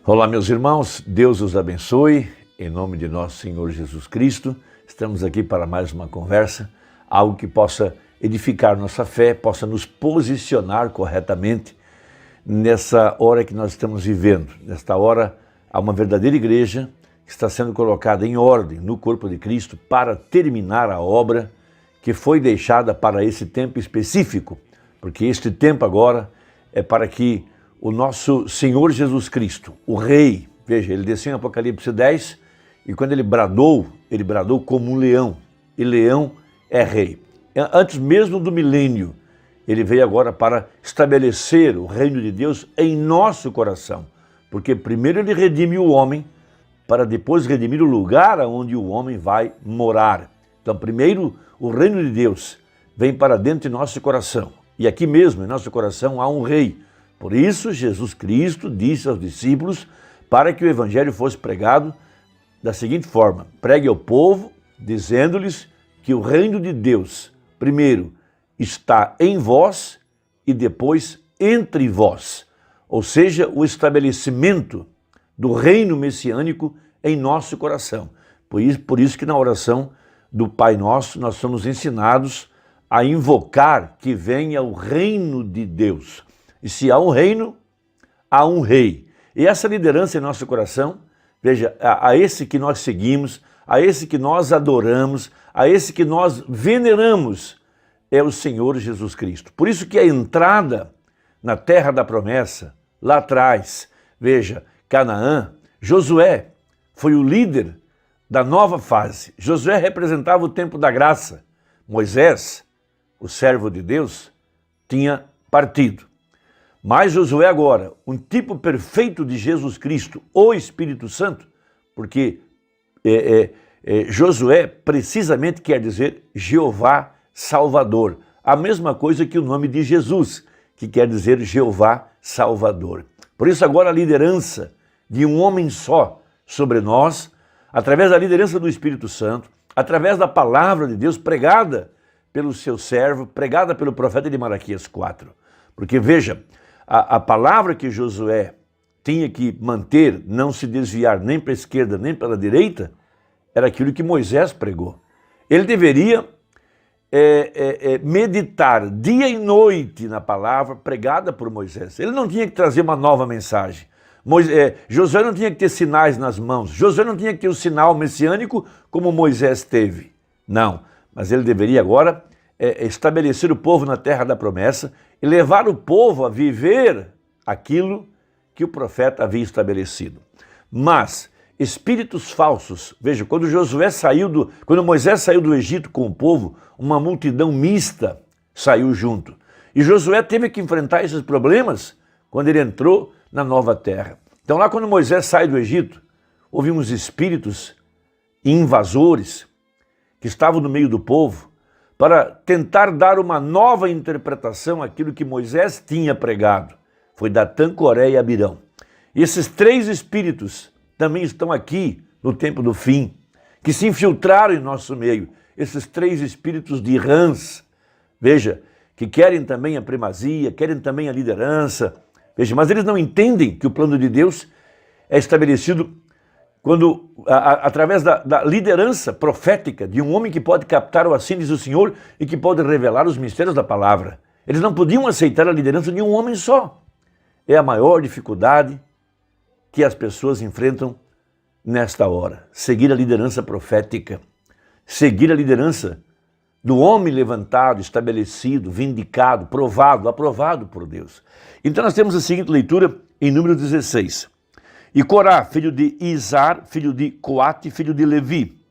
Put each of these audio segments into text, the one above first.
Olá, meus irmãos, Deus os abençoe, em nome de nosso Senhor Jesus Cristo. Estamos aqui para mais uma conversa, algo que possa edificar nossa fé, possa nos posicionar corretamente nessa hora que nós estamos vivendo. Nesta hora, há uma verdadeira igreja que está sendo colocada em ordem no corpo de Cristo para terminar a obra que foi deixada para esse tempo específico, porque este tempo agora é para que o nosso Senhor Jesus Cristo, o Rei, veja, ele desceu em Apocalipse 10 e quando ele bradou como um leão, e leão é rei. Antes mesmo do milênio, ele veio agora para estabelecer o reino de Deus em nosso coração, porque primeiro ele redime o homem, para depois redimir o lugar onde o homem vai morar. Então primeiro o reino de Deus vem para dentro de nosso coração, e aqui mesmo em nosso coração há um rei. Por isso, Jesus Cristo disse aos discípulos para que o evangelho fosse pregado da seguinte forma: pregue ao povo, dizendo-lhes que o reino de Deus, primeiro, está em vós e depois entre vós. Ou seja, o estabelecimento do reino messiânico em nosso coração. Por isso que na oração do Pai Nosso nós somos ensinados a invocar que venha o reino de Deus. E se há um reino, há um rei. E essa liderança em nosso coração, veja, a esse que nós seguimos, a esse que nós adoramos, a esse que nós veneramos, é o Senhor Jesus Cristo. Por isso que a entrada na terra da promessa, lá atrás, veja, Canaã, Josué foi o líder da nova fase. Josué representava o tempo da graça. Moisés, o servo de Deus, tinha partido. Mas Josué agora, um tipo perfeito de Jesus Cristo, o Espírito Santo, porque Josué precisamente quer dizer Jeová Salvador. A mesma coisa que o nome de Jesus, que quer dizer Jeová Salvador. Por isso agora a liderança de um homem só sobre nós, através da liderança do Espírito Santo, através da palavra de Deus pregada pelo seu servo, pregada pelo profeta de Malaquias 4. Porque veja, a palavra que Josué tinha que manter, não se desviar nem para a esquerda nem para a direita, era aquilo que Moisés pregou. Ele deveria meditar dia e noite na palavra pregada por Moisés. Ele não tinha que trazer uma nova mensagem. Josué não tinha que ter sinais nas mãos. Josué não tinha que ter o sinal messiânico como Moisés teve. Não, mas ele deveria agora estabelecer o povo na terra da promessa e levar o povo a viver aquilo que o profeta havia estabelecido. Mas espíritos falsos, veja, quando Moisés saiu do Egito com o povo, uma multidão mista saiu junto. E Josué teve que enfrentar esses problemas quando ele entrou na nova terra. Então lá quando Moisés sai do Egito, houve uns espíritos invasores que estavam no meio do povo para tentar dar uma nova interpretação àquilo que Moisés tinha pregado. Foi Datã, Coré e Abirão. E esses três espíritos também estão aqui no tempo do fim, que se infiltraram em nosso meio. Esses três espíritos de rãs, veja, que querem também a primazia, querem também a liderança. Veja, mas eles não entendem que o plano de Deus é estabelecido quando, através da liderança profética de um homem que pode captar o assínios do Senhor e que pode revelar os mistérios da palavra. Eles não podiam aceitar a liderança de um homem só. É a maior dificuldade que as pessoas enfrentam nesta hora. Seguir a liderança profética, seguir a liderança do homem levantado, estabelecido, vindicado, provado, aprovado por Deus. Então nós temos a seguinte leitura em número 16. E Corá, filho de Izar, filho de Coate, filho de Levi,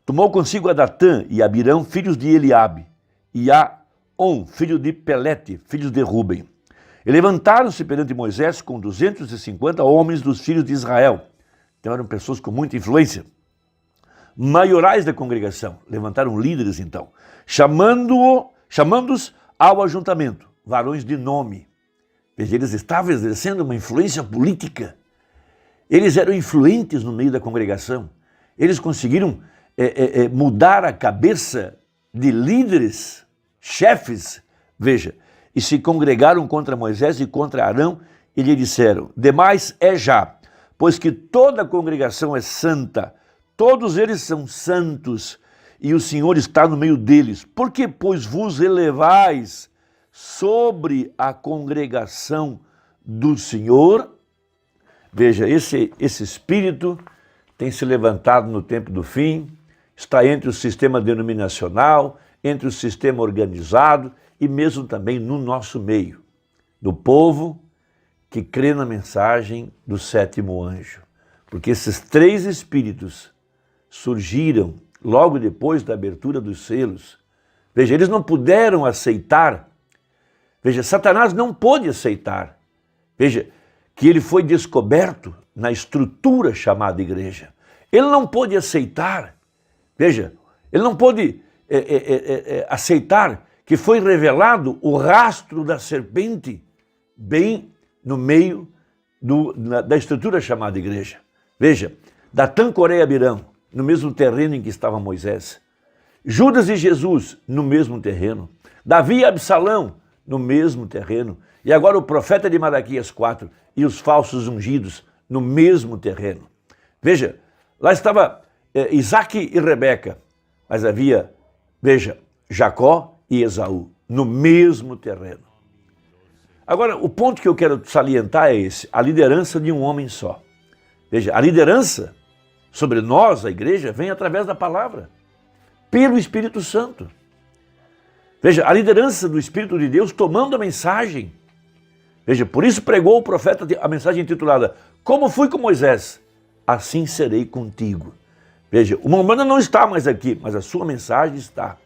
tomou consigo a Datã e Abirão, filhos de Eliabe, e a On, filho de Pelete, filhos de Ruben. E levantaram-se perante Moisés com 250 homens dos filhos de Israel. Então eram pessoas com muita influência. Maiorais da congregação, levantaram líderes então, chamando-os ao ajuntamento, varões de nome. Veja, eles estavam exercendo uma influência política. Eles eram influentes no meio da congregação. Eles conseguiram mudar a cabeça de líderes, chefes, veja, e se congregaram contra Moisés e contra Arão e lhe disseram: demais é já, pois que toda a congregação é santa, todos eles são santos, e o Senhor está no meio deles. Por que, pois, vos elevais sobre a congregação do Senhor? Veja, esse Espírito tem se levantado no tempo do fim, está entre o sistema denominacional, entre o sistema organizado e mesmo também no nosso meio, do povo que crê na mensagem do sétimo anjo. Porque esses três espíritos surgiram logo depois da abertura dos selos. Veja, eles não puderam aceitar. Veja, Satanás não pôde aceitar. Veja, que ele foi descoberto na estrutura chamada igreja. Ele não pôde aceitar. Veja, ele não pôde aceitar que foi revelado o rastro da serpente bem no meio da estrutura chamada igreja. Veja, Datã, Coreia, Abirão, no mesmo terreno em que estava Moisés. Judas e Jesus, no mesmo terreno. Davi e Absalão, no mesmo terreno. E agora o profeta de Malaquias 4 e os falsos ungidos, no mesmo terreno. Veja, lá estava Isaac e Rebeca, mas havia, veja, Jacó e Esaú, no mesmo terreno. Agora, o ponto que eu quero salientar é esse, a liderança de um homem só. Veja, a liderança sobre nós, a igreja, vem através da palavra, pelo Espírito Santo. Veja, a liderança do Espírito de Deus tomando a mensagem. Veja, por isso pregou o profeta a mensagem intitulada Como fui com Moisés, assim serei contigo. Veja, o Mormona não está mais aqui, mas a sua mensagem está.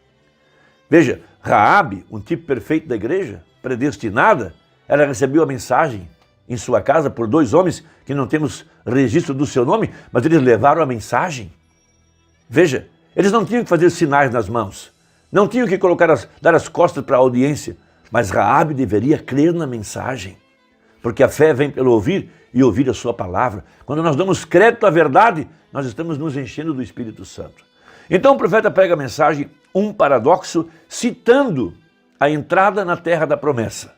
Veja, Raabe, um tipo perfeito da igreja, predestinada, ela recebeu a mensagem em sua casa por dois homens que não temos registro do seu nome, mas eles levaram a mensagem. Veja, eles não tinham que fazer sinais nas mãos, não tinham que dar as costas para a audiência, mas Raabe deveria crer na mensagem, porque a fé vem pelo ouvir e ouvir a sua palavra. Quando nós damos crédito à verdade, nós estamos nos enchendo do Espírito Santo. Então o profeta prega a mensagem, um paradoxo, citando a entrada na terra da promessa,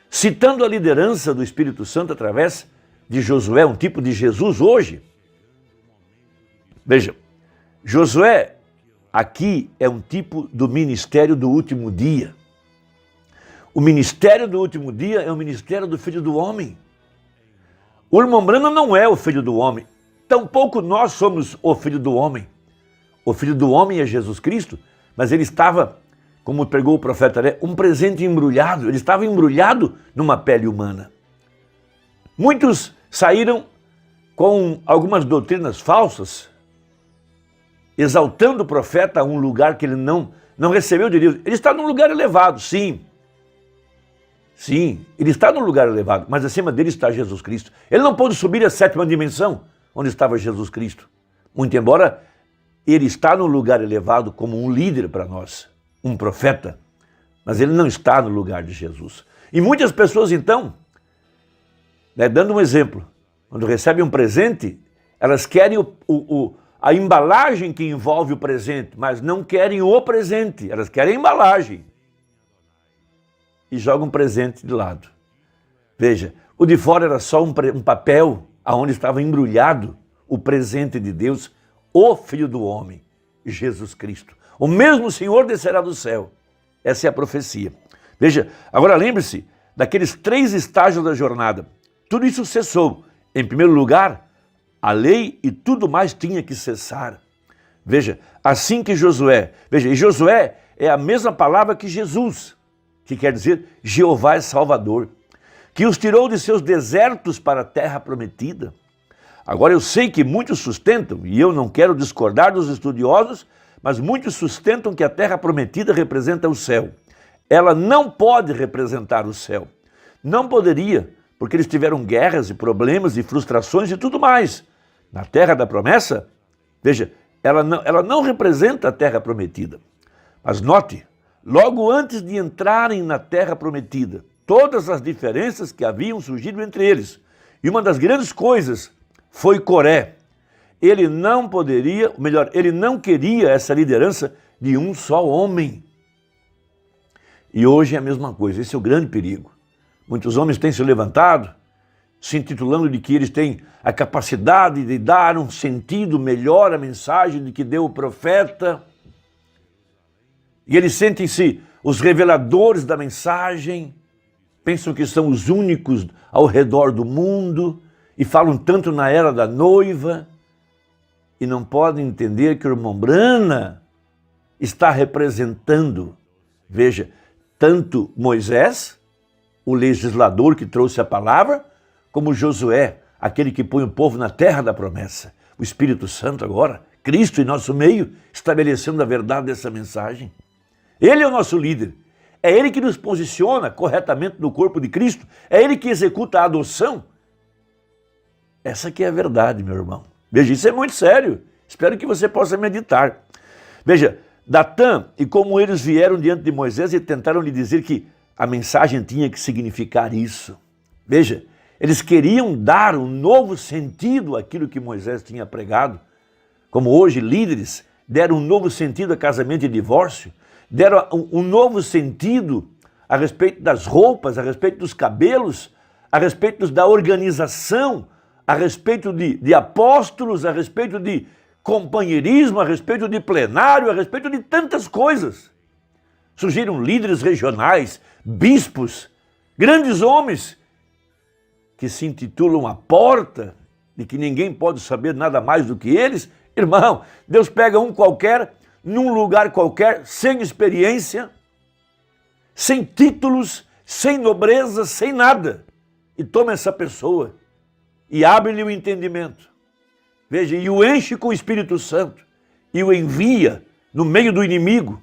citando a liderança do Espírito Santo através de Josué, um tipo de Jesus hoje. Veja, Josué aqui é um tipo do ministério do último dia. O ministério do último dia é o ministério do Filho do Homem. O irmão Branham não é o Filho do Homem, tampouco nós somos o Filho do Homem. O Filho do Homem é Jesus Cristo, mas ele estava, como pregou o profeta, um presente embrulhado, ele estava embrulhado numa pele humana. Muitos saíram com algumas doutrinas falsas, exaltando o profeta a um lugar que ele não recebeu de Deus. Ele está num lugar elevado, sim. Sim, ele está num lugar elevado, mas acima dele está Jesus Cristo. Ele não pôde subir à sétima dimensão, onde estava Jesus Cristo. Muito embora ele está num lugar elevado como um líder para nós, um profeta, mas ele não está no lugar de Jesus. E muitas pessoas então, dando um exemplo, quando recebem um presente, elas querem a embalagem que envolve o presente, mas não querem o presente, elas querem a embalagem. E jogam um presente de lado. Veja, o de fora era só um papel onde estava embrulhado o presente de Deus, o Filho do Homem, Jesus Cristo. O mesmo Senhor descerá do céu. Essa é a profecia. Veja, agora lembre-se daqueles 3 estágios da jornada. Tudo isso cessou. Em primeiro lugar, a lei e tudo mais tinha que cessar. Veja, assim que Josué... Veja, e Josué é a mesma palavra que Jesus, que quer dizer Jeová é Salvador, que os tirou de seus desertos para a terra prometida. Agora eu sei que muitos sustentam, e eu não quero discordar dos estudiosos, mas muitos sustentam que a terra prometida representa o céu. Ela não pode representar o céu. Não poderia, porque eles tiveram guerras e problemas e frustrações e tudo mais. Na terra da promessa, veja, ela não representa a terra prometida. Mas note, logo antes de entrarem na terra prometida, todas as diferenças que haviam surgido entre eles. E uma das grandes coisas foi Coré. Ele não poderia, ou melhor, ele não queria essa liderança de um só homem. E hoje é a mesma coisa, esse é o grande perigo. Muitos homens têm se levantado, se intitulando de que eles têm a capacidade de dar um sentido melhor à mensagem de que deu o profeta. E eles sentem-se os reveladores da mensagem, pensam que são os únicos ao redor do mundo e falam tanto na era da noiva e não podem entender que o irmão Brana está representando, veja, tanto Moisés, o legislador que trouxe a palavra, como Josué, aquele que põe o povo na terra da promessa. O Espírito Santo agora, Cristo em nosso meio, estabelecendo a verdade dessa mensagem. Ele é o nosso líder. É Ele que nos posiciona corretamente no corpo de Cristo. É Ele que executa a adoção. Essa aqui é a verdade, meu irmão. Veja, isso é muito sério. Espero que você possa meditar. Veja, Datã e como eles vieram diante de Moisés e tentaram lhe dizer que a mensagem tinha que significar isso. Veja, eles queriam dar um novo sentido àquilo que Moisés tinha pregado. Como hoje líderes deram um novo sentido a casamento e divórcio, deram um novo sentido a respeito das roupas, a respeito dos cabelos, a respeito da organização, a respeito de apóstolos, a respeito de companheirismo, a respeito de plenário, a respeito de tantas coisas. Surgiram líderes regionais, bispos, grandes homens que se intitulam a porta, de que ninguém pode saber nada mais do que eles. Irmão, Deus pega um qualquer, num lugar qualquer, sem experiência, sem títulos, sem nobreza, sem nada, e toma essa pessoa e abre-lhe o entendimento. Veja, e o enche com o Espírito Santo e o envia no meio do inimigo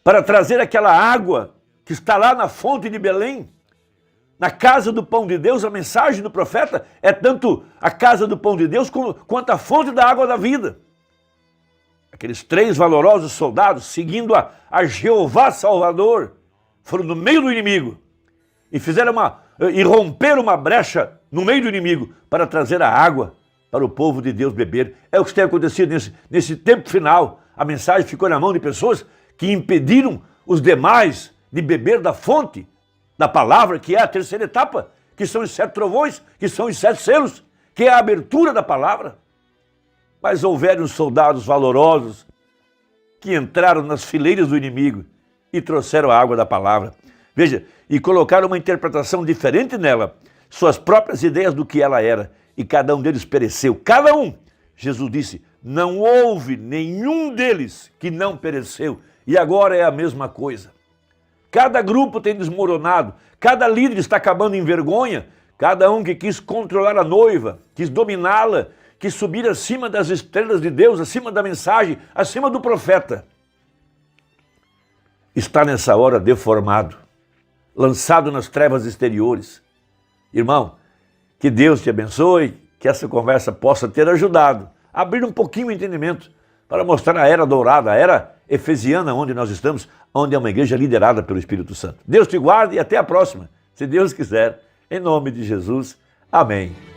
para trazer aquela água que está lá na fonte de Belém, na casa do pão de Deus. A mensagem do profeta é tanto a casa do pão de Deus quanto a fonte da água da vida. Aqueles 3 valorosos soldados, seguindo a Jeová Salvador, foram no meio do inimigo e romperam uma brecha no meio do inimigo para trazer a água para o povo de Deus beber. É o que tem acontecido nesse tempo final. A mensagem ficou na mão de pessoas que impediram os demais de beber da fonte da palavra, que é a terceira etapa, que são os 7 trovões, que são os 7 selos, que é a abertura da palavra. Mas houveram soldados valorosos que entraram nas fileiras do inimigo e trouxeram a água da palavra. Veja, e colocaram uma interpretação diferente nela, suas próprias ideias do que ela era, e cada um deles pereceu. Cada um! Jesus disse, não houve nenhum deles que não pereceu. E agora é a mesma coisa. Cada grupo tem desmoronado, cada líder está acabando em vergonha, cada um que quis controlar a noiva, quis dominá-la, quis subir acima das estrelas de Deus, acima da mensagem, acima do profeta, está nessa hora deformado, lançado nas trevas exteriores. Irmão, que Deus te abençoe, que essa conversa possa ter ajudado a abrir um pouquinho o entendimento para mostrar a era dourada, a era efesiana onde nós estamos, onde é uma igreja liderada pelo Espírito Santo. Deus te guarde e até a próxima, se Deus quiser, em nome de Jesus. Amém.